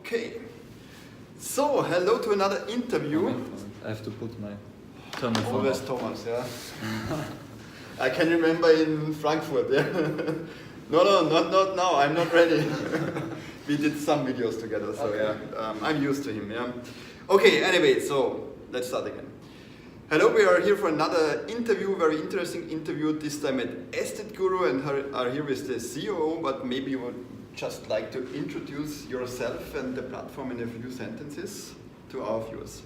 Okay, so hello to another interview. I have to put my turn my phone Always off. Thomas, yeah. I can remember in Frankfurt, yeah. No, not now, I'm not ready. We did some videos together, so Okay. yeah, I'm used to him, yeah. Okay, anyway, so let's start again. Hello, we are here for another interview, very interesting interview, this time at estateguru, and are here with the COO, but maybe you would just like to introduce yourself and the platform in a few sentences to our viewers.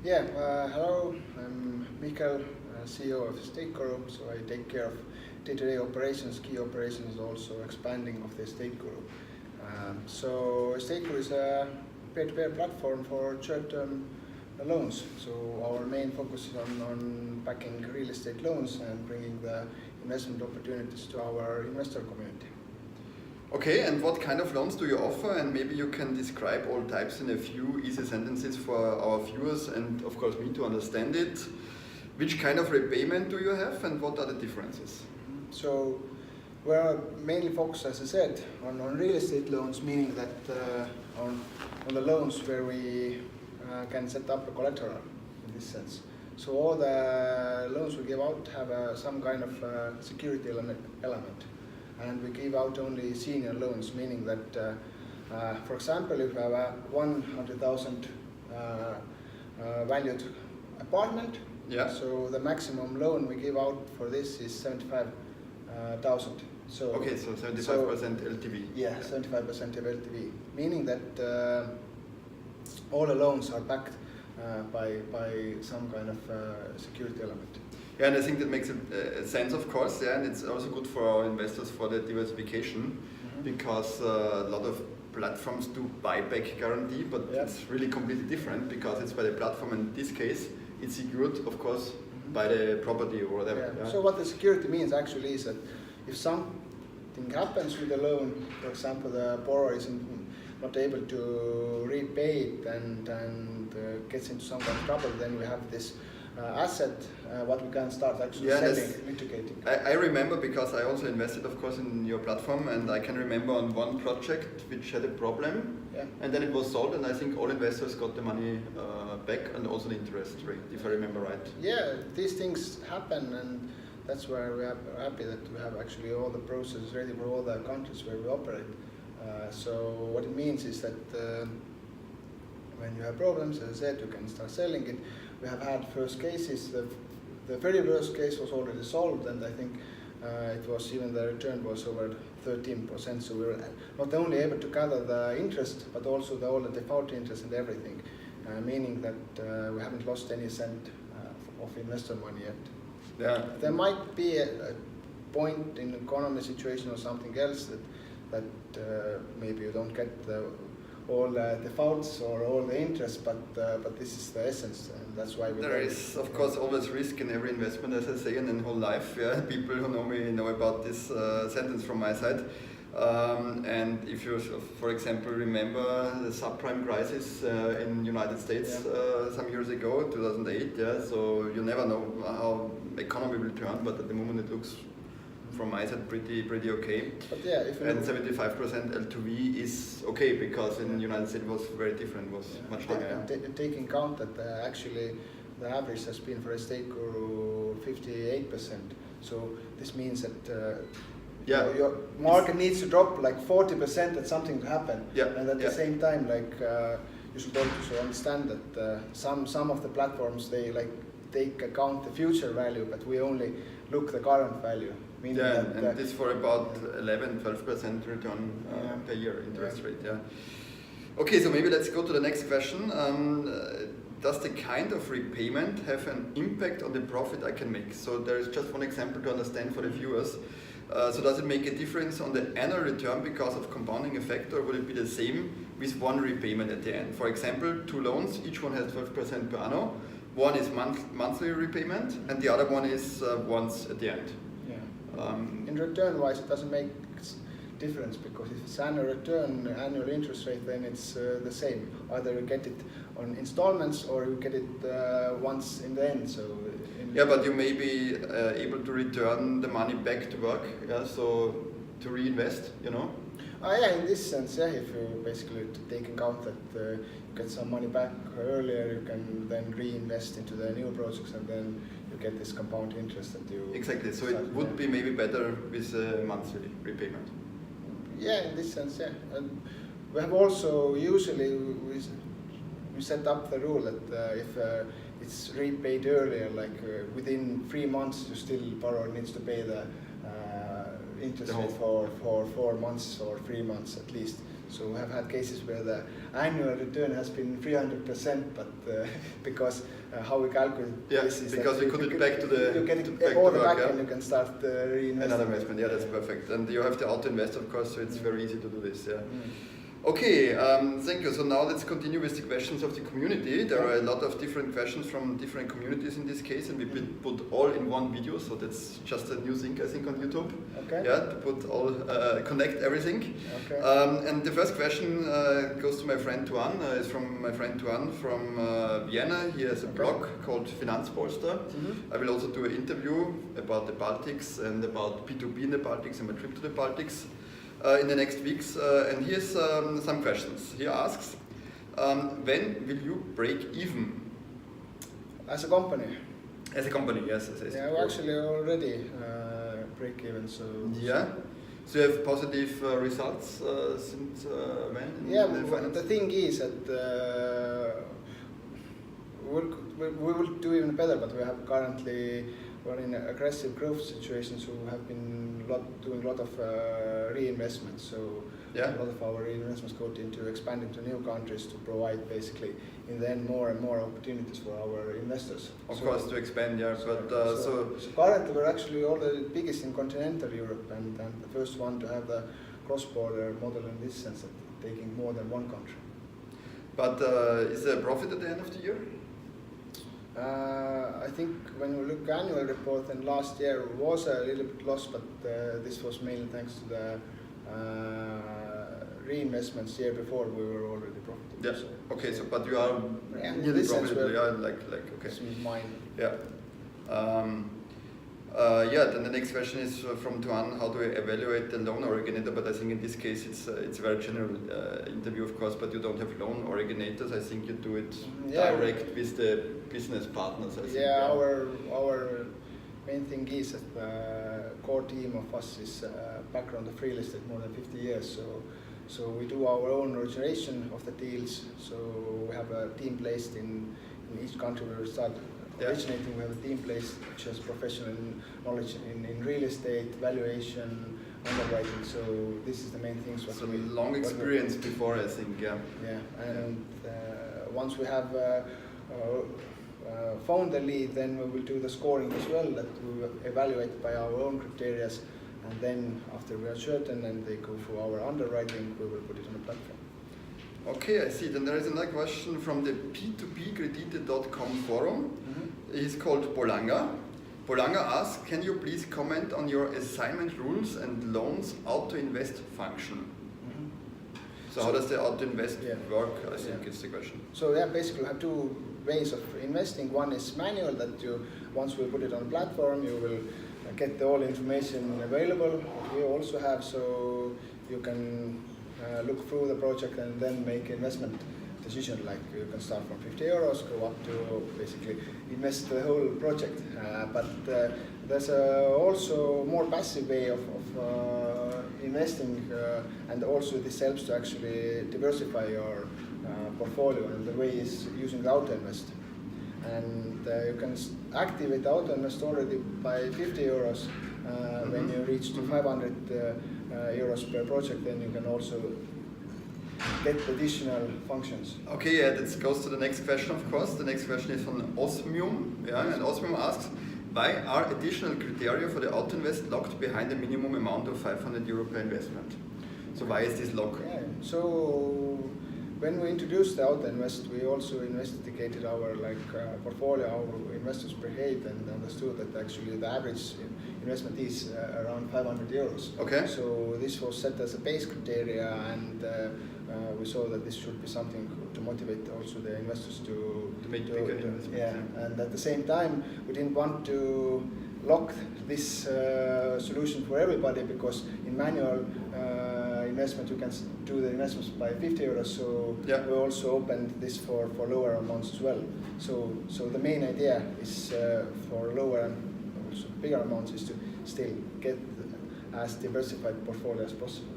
Yeah, hello, I'm Mihkel, CEO of estateguru, so I take care of day-to-day operations, key operations, also expanding of the estateguru. So estateguru is a peer-to-peer platform for short-term loans. So our main focus is on backing real estate loans and bringing the investment opportunities to our investor community. Okay, and what kind of loans do you offer? And maybe you can describe all types in a few easy sentences for our viewers and of course me to understand it. Which kind of repayment do you have and what are the differences? So we're mainly focused, as I said, on real estate loans, meaning that on the loans where we can set up a collateral in this sense. So all the loans we give out have some kind of security element. And we give out only senior loans, meaning that, for example, if you have a 100,000 valued apartment, yeah. So the maximum loan we give out for this is 75,000. So okay, so 75% LTV. Yeah, 75% of LTV, meaning that all the loans are backed by some kind of security element. Yeah, and I think that makes a sense, of course, yeah, and it's also good for our investors for the diversification, because a lot of platforms do buyback guarantee, but it's really completely different because it's by the platform, and in this case, it's secured, of course, by the property or whatever. Yeah. Yeah. So what the security means actually is that if something happens with the loan, for example, the borrower is not able to repay it and gets into some kind of trouble, then we have this asset, what we can start actually selling, mitigating. I remember because I also invested, of course, in your platform, and I can remember on one project which had a problem, and then it was sold, and I think all investors got the money back and also the interest rate, if I remember right. Yeah, these things happen, and that's why we are happy that we have actually all the processes ready for all the countries where we operate. So what it means is that when you have problems, as I said, you can start selling it. We have had first cases. The very worst case was already solved, and I think it was even the return was over 13%. So we were not only able to gather the interest, but also all the default interest and everything, meaning that we haven't lost any cent of investor money yet. Yeah. There might be a point in economy situation or something else that maybe you don't get all the defaults or all the interest, but this is the essence, and that's why we. There is, of course, always risk in every investment, as I say, and in whole life. Yeah, people who know me know about this sentence from my side. And if you, for example, remember the subprime crisis in United States some years ago, 2008. Yeah, so you never know how economy will turn, but at the moment it looks, from my side, pretty okay. But yeah, and 75% LTV is okay, because in the United States it was very different, was much higher. Taking count that actually the average has been for estateguru 58%. So this means that your market needs to drop like 40% that something happen. Yeah. And at the same time, like you should also understand that some of the platforms, they like take account the future value, but we only look the current value. Yeah, and this for about 11-12% return per year interest rate. Yeah. Okay, so maybe let's go to the next question. Does the kind of repayment have an impact on the profit I can make? So there is just one example to understand for the viewers. So does it make a difference on the annual return because of compounding effect, or would it be the same with one repayment at the end? For example, 2 loans, each one has 12% per annum. One is monthly repayment, and the other one is once at the end. In return-wise, it doesn't make difference, because if it's annual return, annual interest rate, then it's the same. Either you get it on installments or you get it once in the end. So yeah, but you may be able to return the money back to work. Yeah, so to reinvest, you know. Yeah, in this sense, yeah, if you basically take account that you get some money back earlier, you can then reinvest into the new projects, and then you get this compound interest that you... Exactly, so it would be maybe better with a monthly repayment. Yeah, in this sense, yeah. And we have also, usually, we set up the rule that if it's repaid earlier, like within 3 months, you still borrower needs to pay the interest rate for 4 months or 3 months at least. So we have had cases where the annual return has been 300%, but because how we calculate this is because we put it back to the... You get it all back and you can start reinvesting. Another investment, yeah, that's perfect. And you have the auto invest, of course, so it's very easy to do this, yeah. Okay, thank you. So now let's continue with the questions of the community. There are a lot of different questions from different communities in this case, and we put all in one video, so that's just a new thing, I think, on YouTube. Okay. Yeah, to put all, connect everything. Okay. And the first question goes to my friend Tuan, is from my friend Tuan from Vienna. He has a blog called Finanzpolster. I will also do an interview about the Baltics and about P2P in the Baltics and my trip to the Baltics in the next weeks. And here's some questions. He asks, when will you break even? As a company? As a company, yes. Yeah, we actually already break even, so... Yeah? So you have positive results since when? Yeah, the thing is that we will do even better, but we have currently... We're in an aggressive growth situation, so we have been doing a lot of reinvestment. So a lot of our reinvestments go into expanding to new countries to provide basically in the end more and more opportunities for our investors. Of course, to expand, yeah. But so currently we're actually all the biggest in continental Europe and the first one to have the cross-border model in this sense, of taking more than one country. But is there a profit at the end of the year? I think when we look annual report, and last year was a little bit loss, but this was mainly thanks to the reinvestments year before we were already profitable. Yes. So, okay. So, but you are nearly profitable. Yeah. Like okay. This is mine. Yeah. Then the next question is from Tuan, how do we evaluate the loan originator? But I think in this case it's a very general interview, of course, but you don't have loan originators. I think you do it direct with the business partners, I think. Yeah, our main thing is that the core team of us is background of real estate more than 50 years. So we do our own origination of the deals. So we have a team placed in each country where we start originating. We have a team placed which has professional knowledge in real estate, valuation, underwriting. So this is the main things. So long experience before, I think, yeah. Yeah, and once we have found the lead, then we will do the scoring as well, that we will evaluate by our own criteria, and then after we are certain and they go through our underwriting, we will put it on the platform. Okay, I see. Then there is another question from the p2pkredite.com forum. He's called Bolanga. Bolanga asks, can you please comment on your assignment rules and loans auto-invest function? So how does the auto-invest work, I think is the question. So basically we have two ways of investing. One is manual, that you, once we put it on the platform, you will get all information available. We also have, so you can look through the project and then make investment decision, like you can start from 50 euros, go up to basically invest the whole project. But there's also more passive way of investing, and also this helps to actually diversify your portfolio, and the way is using the auto-invest. And you can activate the auto-invest already by 50 euros. When you reach to 500 euros per project, then you can also get additional functions. Okay, yeah, that goes to the next question, of course. The next question is from Osmium. Yeah, and Osmium asks, why are additional criteria for the auto-invest locked behind a minimum amount of 500 euro per investment? So why is this locked? Yeah, so when we introduced the auto-invest, we also investigated our portfolio, how investors behave, and understood that actually the average investment is around 500 euros. Okay. So this was set as a base criteria, and we saw that this should be something to motivate also the investors to make bigger investments. Yeah, and at the same time, we didn't want to lock this solution for everybody, because in manual investment, you can do the investments by 50 euros. So Yeah. we also opened this for lower amounts as well. So the main idea is for lower and also bigger amounts is to still get as diversified portfolio as possible.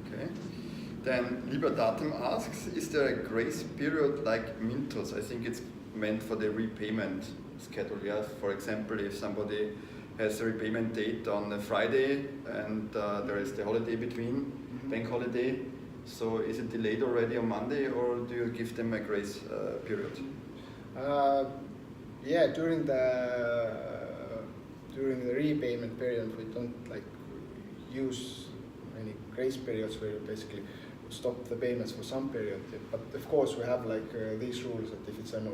Okay. Then Libertatum asks, is there a grace period like Mintos? I think it's meant for the repayment schedule. Yeah. For example, if somebody has a repayment date on a Friday and there is the holiday between, bank holiday, so is it delayed already on Monday, or do you give them a grace period? Yeah, during the repayment period, we don't like use any grace periods where you basically stop the payments for some period. But of course, we have like these rules that if it's on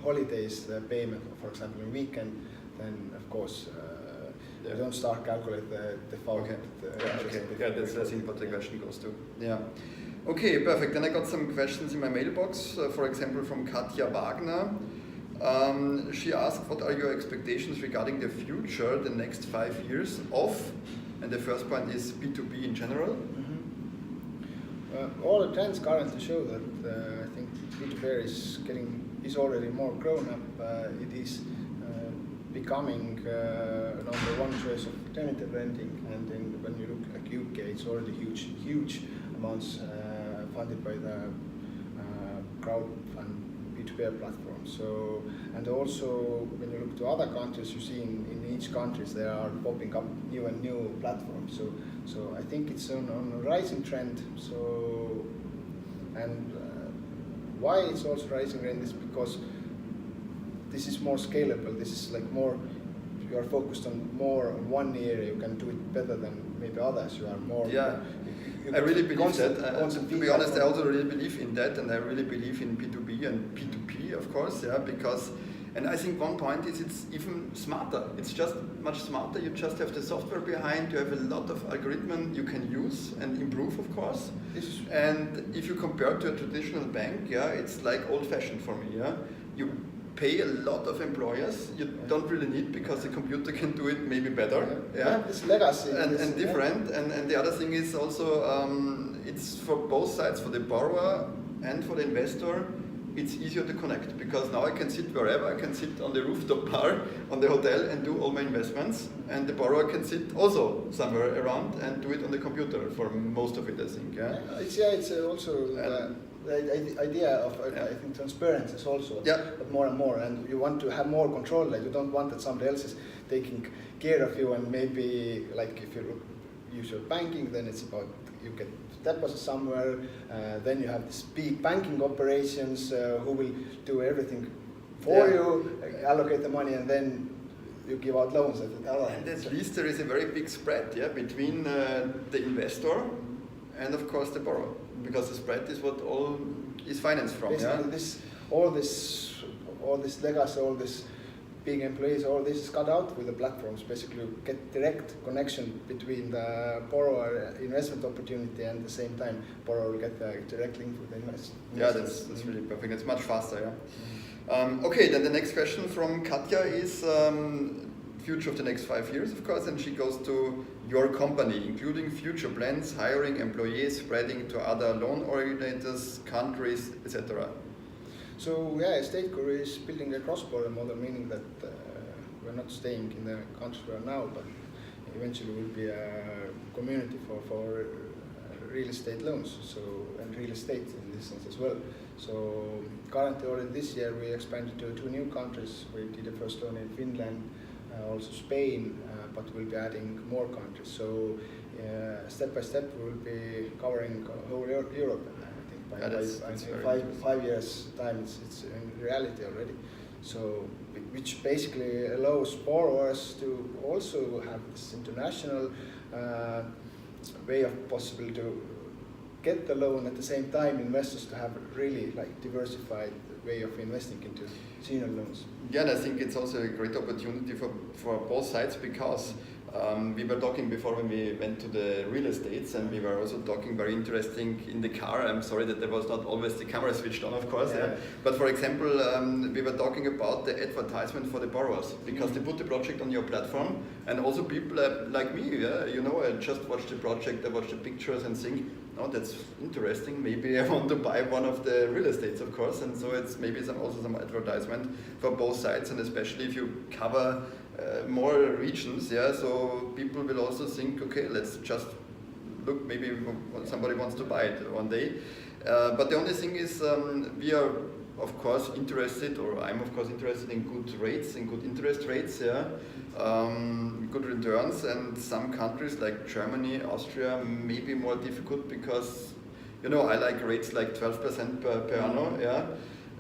holidays, the payment, for example, on weekend, then of course Yeah. we don't start calculate the default. Okay. Interest Okay. before- Yeah, that's I think what the question goes to. Yeah. Okay, perfect. Then I got some questions in my mailbox. For example, from Katja Wagner. She asked, what are your expectations regarding the future, the next 5 years of, and the first point is B2B in general. All the trends currently show that I think B2B is already more grown up. It is becoming number one choice of alternative lending, and when you look at UK, it's already huge amounts funded by the crowd and B2B platform. So, and also when you look to other countries, you see in each country they are popping up new and new platforms. So I think it's on a rising trend. So, and why it's also rising trend is because this is more scalable. This is like more, you are focused on more on one area. You can do it better than maybe others. You are more. Yeah. I really believe that. To be honest, I also really believe in that, and I really believe in B2B and P2P, of course, yeah, because, and I think one point is it's even smarter. It's just much smarter. You just have the software behind. You have a lot of algorithm you can use and improve, of course. And if you compare to a traditional bank, yeah, it's like old-fashioned for me. Yeah, you pay a lot of employers you don't really need because the computer can do it maybe better. Yeah, this legacy and different. And the other thing is also it's for both sides, for the borrower and for the investor. It's easier to connect because now I can sit wherever. I can sit on the rooftop bar on the hotel and do all my investments, and the borrower can sit also somewhere around and do it on the computer for most of it, I think. Yeah, it's also the idea of I think transparency is also but more and more, and you want to have more control. Like you don't want that somebody else is taking care of you, and maybe like if you use your banking, then it's about you get deposit somewhere, then you have this big banking operations who will do everything for you, allocate the money, and then you give out loans at the other hand. And at least there is a very big spread between the investor and of course the borrower, because the spread is what all is financed from. Basically, all this legacy, all this big employees, all this is cut out with the platforms. Basically, you get direct connection between the borrower investment opportunity and at the same time borrower will get a direct link with the investment. Yeah, that's really perfect. It's much faster. Yeah. Okay, then the next question from Katja is future of the next 5 years, of course, and she goes to your company, including future plans, hiring employees, spreading to other loan originators, countries, etc. So yeah, estateguru is building a cross-border model, meaning that we're not staying in the country we are now, but eventually will be a community for real estate loans, so and real estate in this sense as well. So currently, already this year, we expanded to 2 new countries. We did the first loan in Finland, also Spain, but we'll be adding more countries. So step by step, we will be covering whole Europe. By 5 years time, it's in reality already. So, which basically allows borrowers to also have this international way of possible to get the loan at the same time. Investors to have a really like diversified way of investing into senior loans. Yeah, and I think it's also a great opportunity for both sides because We were talking before when we went to the real estates, and we were also talking very interesting in the car. I'm sorry that there was not always the camera switched on, of course. Yeah. But for example, we were talking about the advertisement for the borrowers, because they put the project on your platform, and also people like me, I just watch the project, I watch the pictures and think, oh, that's interesting. Maybe I want to buy one of the real estates, of course. And so it's maybe also some advertisement for both sides, and especially if you cover more regions, so people will also think, okay, let's just look, maybe somebody wants to buy it one day. But the only thing is, we are of course interested, or I'm of course interested in good rates, in good interest rates, good returns, and some countries like Germany, Austria may be more difficult because, I like rates like 12% per annum,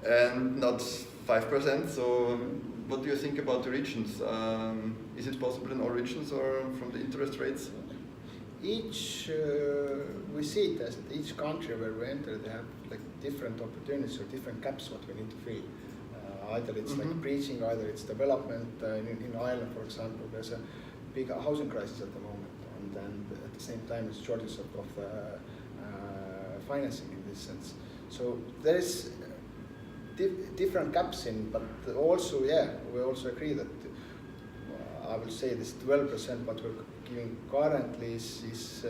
and not 5%, so what do you think about the regions? Is it possible in all regions or from the interest rates? We see it as each country where we enter, they have like different opportunities or different gaps what we need to fill. Either it's like preaching, either it's development. In Ireland, for example, there's a big housing crisis at the moment, and at the same time, it's shortage of financing in this sense. So there is different gaps in, but also, we also agree that I will say this 12% what we're giving currently is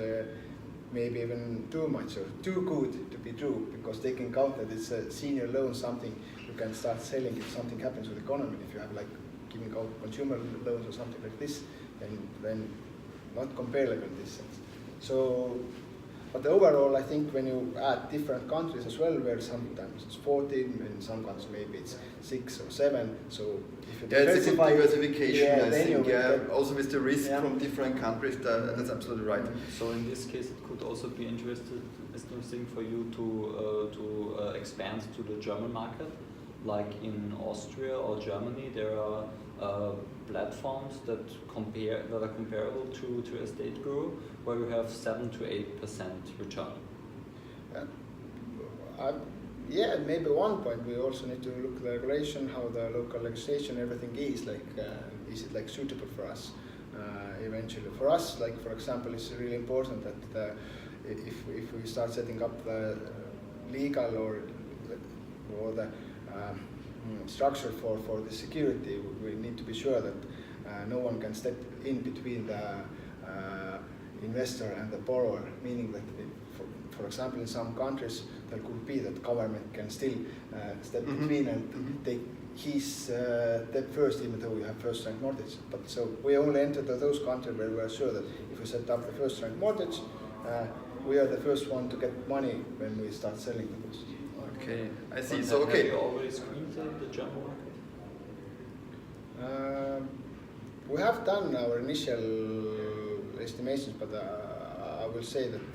maybe even too much or too good to be true, because they can count that it's a senior loan, something you can start selling if something happens with the economy. If you have like giving out consumer loans or something like this, then not comparable in this sense. So, but overall, I think when you add different countries as well, where sometimes it's 14, in some countries maybe it's 6 or 7. So if you it's a good diversification, I then think. Also with the risk from different countries, that's absolutely right. So in this case, it could also be interesting for you to expand to the German market. Like in Austria or Germany, there are platforms that are comparable to estateguru, where you have 7 to 8% return. Maybe one point we also need to look at the regulation, how the local legislation, everything is like. Is it like suitable for us? Eventually, for us, like for example, it's really important that if we start setting up the legal or the structure for the security, we need to be sure that no one can step in between the investor and the borrower, meaning that for example in some countries there could be that government can still step between and take his debt first, even though you have first rank mortgage. But so we only enter those countries where we are sure that if we set up the first rank mortgage, we are the first one to get money when we start selling the books. Okay, I see. But So okay. Have you already screened the German market? We have done our initial estimations, but I will say that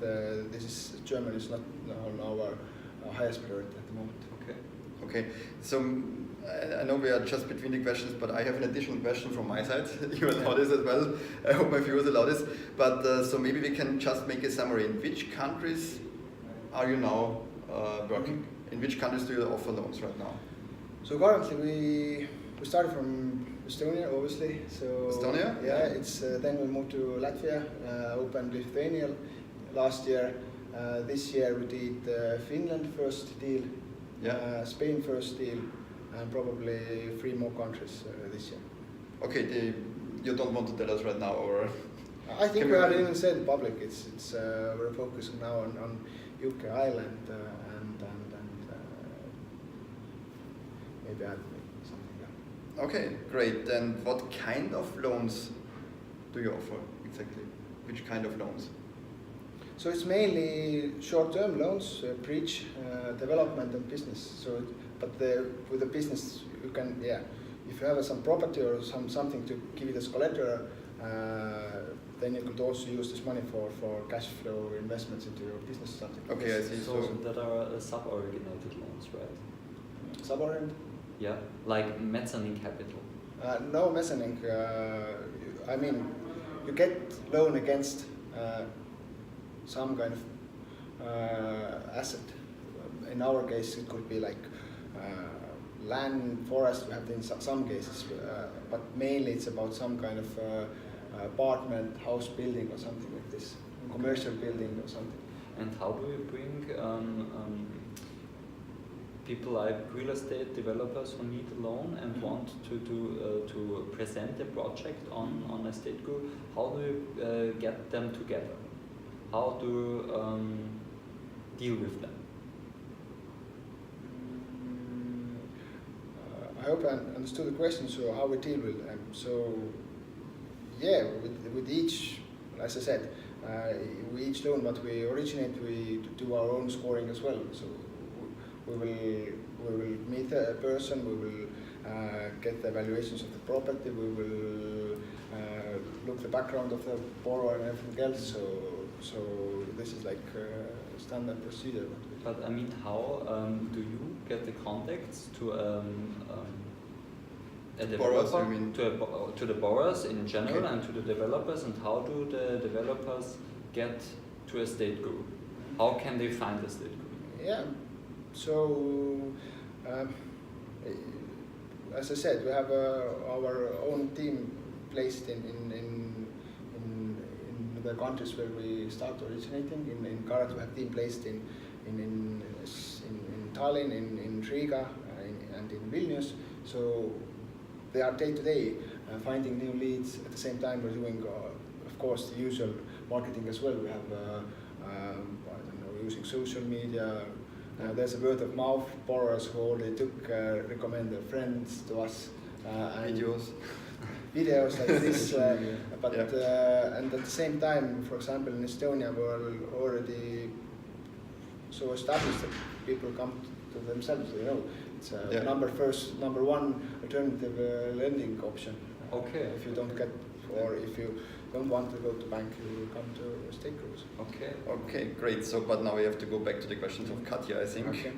Germany is not on our highest priority at the moment. Okay. So I know we are just between the questions, but I have an additional question from my side. You allow this as well. I hope my viewers allow this. But so maybe we can just make a summary. In which countries are you now working? In which countries do you offer loans right now? So currently we started from Estonia, obviously. So Estonia? Yeah. It's then we moved to Latvia, opened Lithuania last year. This year we did Finland first deal, Spain first deal, and probably 3 more countries this year. Okay, you don't want to tell us right now, or? I think we have even said public. It's we're focusing now on UK, Ireland, and maybe add something there. Okay, great. Then what kind of loans do you offer exactly? Which kind of loans? So it's mainly short-term loans, bridge, development and business. So, with the business, you can, if you have some property or something to give it as collateral, then you could also use this money for cash flow investments into your business or something. Okay, I see. So that are sub-originated loans, right? Sub-originated? Yeah, like mezzanine capital. No mezzanine. I mean, you get loan against some kind of asset. In our case, it could be like land, forest. We have in some cases, but mainly it's about some kind of apartment, house building or something like this, commercial building or something. And how do you bring people like real estate developers who need a loan and want to present a project on estateguru? How do you get them together? How do you deal with them? I hope I understood the question. So how we deal with them? So yeah, with each, as I said, we each loan what we originate, we do our own scoring as well. So we will meet a person, we will get the evaluations of the property, we will look the background of the borrower and everything else. So this is like standard procedure. But I mean, how do you get the contacts to a Borrowers, developer, you mean? to the borrowers in general, Okay. and to the developers, and how do the developers get to estateguru? How can they find estateguru? Yeah, so as I said, we have our own team placed in the countries where we start originating. In Karat, we have team placed in Tallinn, in Riga, and in Vilnius. So they are day to day finding new leads. At the same time, we're doing, of course, the usual marketing as well. We have, I don't know, using social media. There's a word of mouth. Borrowers who already recommend their friends to us. Videos like this, but and at the same time, for example, in Estonia, we're already so established that people come to themselves. You know, it's number one alternative lending option. Okay. If you don't get, or if you don't want to go to bank, you will come to estateguru. Okay. Okay, great. So, but now we have to go back to the questions of Katja, I think. Okay.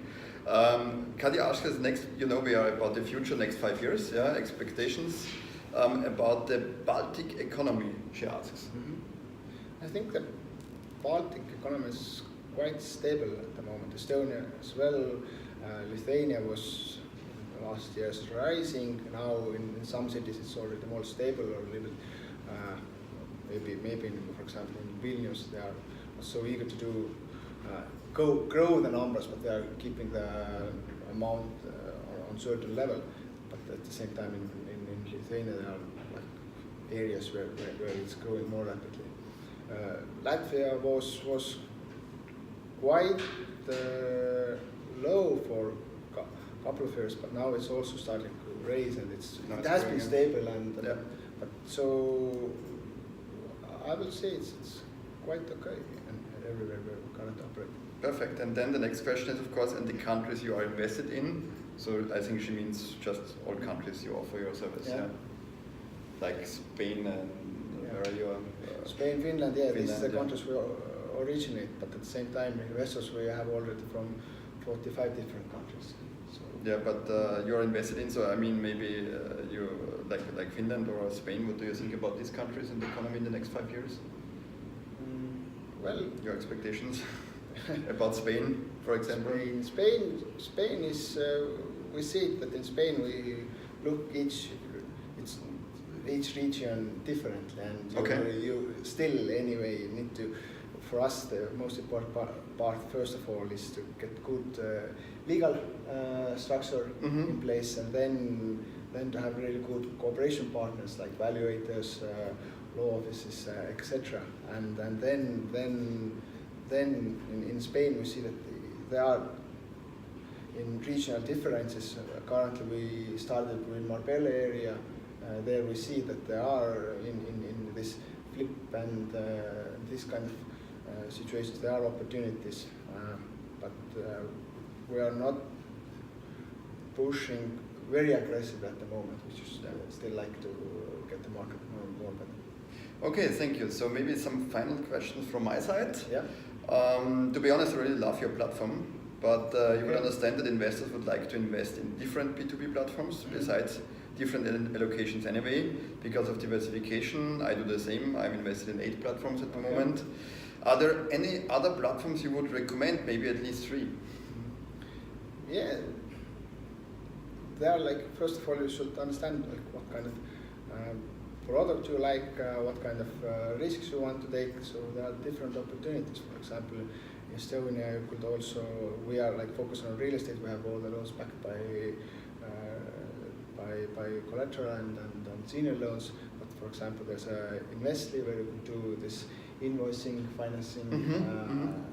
Katja asked us next, we are about the future, next 5 years, expectations about the Baltic economy, she asks. Mm-hmm. I think the Baltic economy is quite stable at the moment. Estonia as well. Lithuania was last year's rising. Now in some cities it's already more stable, or a little bit, maybe for example in Vilnius they are so eager to do grow the numbers, but they are keeping the amount on certain level. But at the same time in Lithuania there are like areas where it's growing more rapidly. Latvia was quite low for a couple of years, but now it's also starting to raise, and it has been stable. But so I will say it's quite okay everywhere we currently operate. Perfect. And then the next question is, of course, in the countries you are invested in. So I think she means just all countries you offer your service. Yeah. Like Spain and where are you? Spain, Finland. Yeah, Finland, these are the countries we originate. But at the same time, investors we have already from 45 different countries. So. Yeah, but you're invested in. So I mean, maybe you like Finland or Spain. What do you think about these countries and the economy in the next 5 years? Well, your expectations about Spain, for example. Spain is. We see that in Spain we look each region differently, and you still anyway need to. For us, the most important part first of all is to get good legal structure in place, and then to have really good cooperation partners like valuators, law offices, etc. And then in Spain we see that there are in regional differences. Currently we started with Marbella area. There we see that there are in this flip and this kind of situations there are opportunities, but we are not pushing very aggressive at the moment. We just still like to get the market more better. Okay, thank you. So maybe some final questions from my side. Yeah. To be honest, I really love your platform, but you will understand that investors would like to invest in different B2B platforms besides different allocations anyway, because of diversification. I do the same. I'm invested in 8 platforms at the moment. Are there any other platforms you would recommend? Maybe at least 3. Yeah. They are like, first of all, you should understand like what kind of product you like, what kind of risks you want to take. So there are different opportunities. For example, in Estonia, you could also, we are like focused on real estate. We have all the loans backed by collateral and senior loans. But for example, there's a Investly where you could do this invoicing, financing.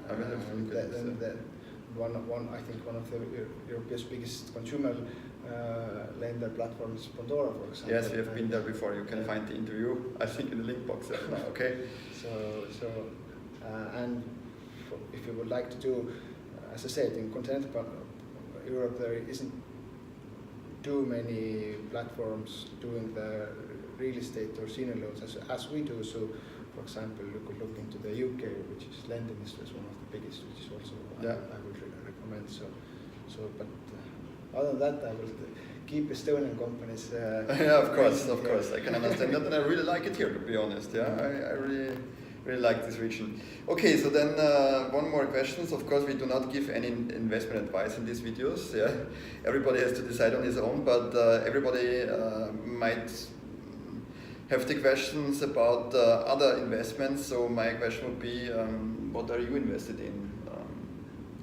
I think one of the Europe's biggest consumer lender platforms, Pandora, for example. Yes, we have been there before. You can find the interview, I think, in the link box. Okay. And if you would like to do, as I said, in continental Europe, there isn't too many platforms doing the real estate or senior loans as we do. So, for example, you could look into the UK, which is lending is one of the biggest, which is also I would recommend. But other than that, I will keep Estonian companies. Yeah, of course, I can understand that, and I really like it here, to be honest. Yeah, I really like this region. Okay, so then one more question. Of course, we do not give any investment advice in these videos. Yeah, everybody has to decide on his own, but everybody might have the questions about other investments. So my question would be, what are you invested in?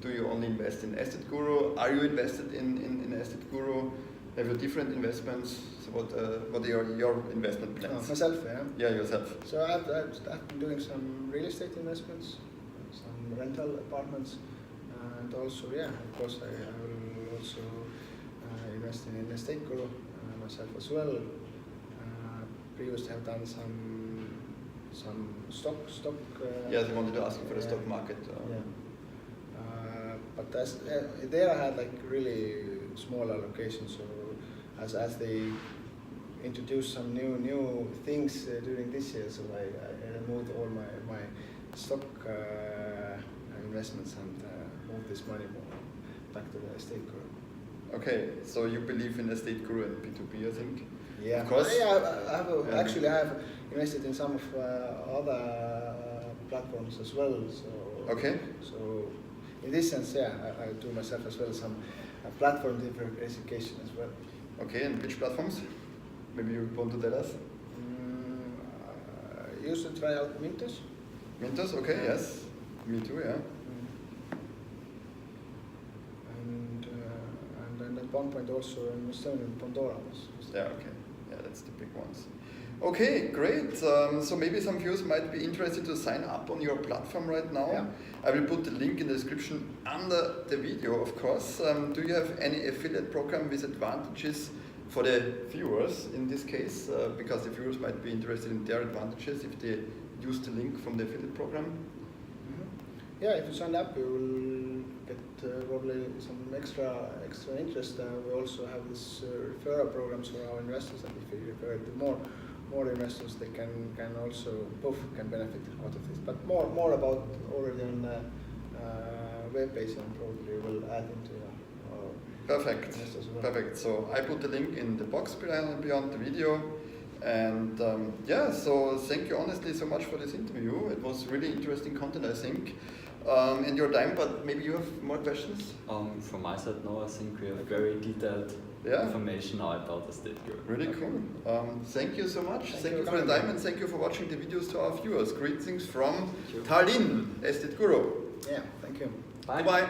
Do you only invest in estateguru? Are you invested in estateguru? Have you different investments? So what are your investment plans? Myself, yeah. Yeah, yourself. So I've been doing some real estate investments, some rental apartments, and also, of course, I will also invest in estateguru myself as well. Previously, have done some stock. Yes, I wanted to ask you for the stock market. But there I had like really small allocations. So as they introduced some new things during this year, so I moved all my stock investments and moved this money back to the estateguru. Okay, so you believe in estateguru and B2B, I think. Yeah, of course. Actually, I have invested in some of other platforms as well. So okay. So in this sense, I do myself as well some platform diversification as well. Okay, and which platforms? Maybe you want to tell us. I used to try out Mintos. Mintos, okay, yes. Me too, yeah. And then at one point also in Estonia, Pandora was. Yeah, okay. Yeah, that's the big ones. Okay, great. So maybe some viewers might be interested to sign up on your platform right now. Yeah. I will put the link in the description under the video, of course. Do you have any affiliate program with advantages for the viewers in this case? Because the viewers might be interested in their advantages if they use the link from the affiliate program. Mm-hmm. Yeah, if you sign up, you will get probably some extra interest. We also have this referral programs for our investors, and if you refer to more investors, they can also both can benefit out of this. But more about already on the web page, and probably will add into our Perfect. investors as well. Perfect. So I put the link in the box beyond the video. And so thank you honestly so much for this interview. It was really interesting content, I think. In your time, but maybe you have more questions? From my side, no, I think we have very detailed information now about estateguru. Really cool. Thank you so much. Thank you for the time, and thank you for watching the videos to our viewers. Greetings from Tallinn, estateguru. Yeah, thank you. Bye. Bye.